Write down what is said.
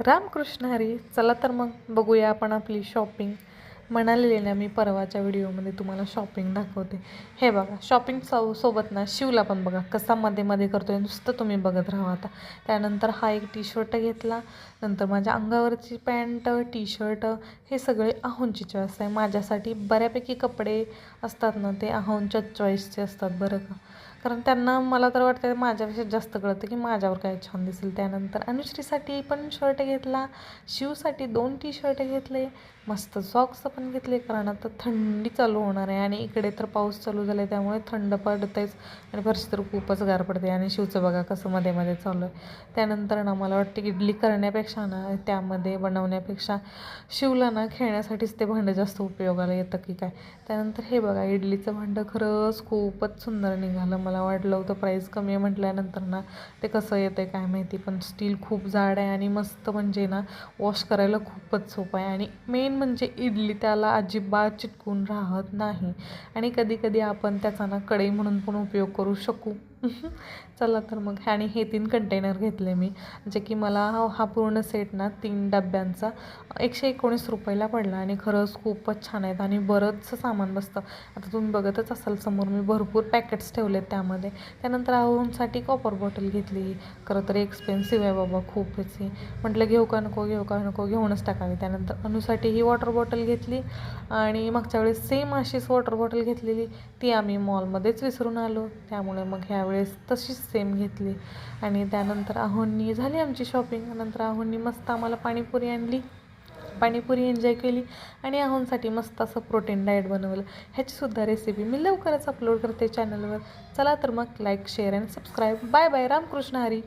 रामकृष्ण हरी. चला तर मग बघूया आपण आपली शॉपिंग. म्हणालेले ना मी परवाच्या व्हिडिओमध्ये तुम्हाला शॉपिंग दाखवते. हे बघा शॉपिंग सोबत ना शिवला पण बघा कसा मध्ये मध्ये करतोय, नुसतं तुम्ही बघत राहा आता. त्यानंतर हा एक टी शर्ट घेतला, नंतर माझ्या अंगावरची पॅन्ट टी शर्ट हे सगळे आहोंची चॉईस आहे. माझ्यासाठी बऱ्यापैकी कपडे असतात ना ते आहोंच्या चॉईसचे असतात बरं का, कारण त्यांना मला तर वाटतं माझ्यापेक्षा जास्त कळतं की माझ्यावर काय छान दिसेल. त्यानंतर अनुश्रीसाठी पण शर्ट घेतला, शिवसाठी 2 टी शर्ट घेतले, मस्त सॉक्स पण घेतले, कारण आता थंडी चालू होणार आहे आणि इकडे तर पाऊस चालू झाला आहे त्यामुळे थंड पडतेच आणि फरशी तर खूपच गार पडते. आणि शिवचं बघा कसं मध्ये मध्ये चालू आहे. त्यानंतर ना मला वाटतं इडली करण्यापेक्षा ना त्यामध्ये बनवण्यापेक्षा शिवला ना खेळण्यासाठीच ते भांडं जास्त उपयोगाला येतं की काय. त्यानंतर हे बघा इडलीचं भांडं खरंच खूपच सुंदर निघालं. मला वाटलं होतं प्राईस कमी आहे म्हटल्यानंतर ना ते कसं येतं काय माहिती, पण स्टील खूप जाड आहे आणि मस्त म्हणजे ना वॉश करायला खूपच सोपं आहे. आणि मेन म्हणजे इडली त्याला अजिबात चिटकून राहत नाही आणि कधी कधी आपण त्याचा ना कढई म्हणून पण उपयोग करू शकू. चला तर मग. आणि हे 3 कंटेनर घेतले मी, जे की मला हा पूर्ण सेट ना 3 डब्यांचा 119 रुपयाला पडला आणि खरंच खूपच छान आहेत आणि बरंचसं सामान बसतं. आता तुम्ही बघतच असाल समोर मी भरपूर पॅकेट्स ठेवलेत त्यामध्ये. त्यानंतर आहोंसाठी कॉपर बॉटल घेतली. खरं तर एक्सपेन्सिव्ह आहे बाबा खूपच ही, म्हटलं घेऊ का नको घेऊनच टाकावी. त्यानंतर अनुसाठी ही वॉटर बॉटल घेतली आणि मागच्या वेळेस सेम अशीच वॉटर बॉटल घेतलेली, ती आम्ही मॉलमध्येच विसरून आलो, त्यामुळे मग ह्यावेळेस तशीच सेम घेतली. आणि त्यानंतर आहोंनी झाली आमची शॉपिंग. नंतर आहोंनी मस्त आम्हाला पाणीपुरी आणली, पाणीपुरी एन्जॉय केली आणि आहोंसाठी मस्त असं प्रोटीन डाएट बनवलं. ह्याचीसुद्धा रेसिपी मी लवकरच अपलोड करते चॅनलवर. चला तर मग like share and subscribe. Bye bye. Ramakrishna Hari.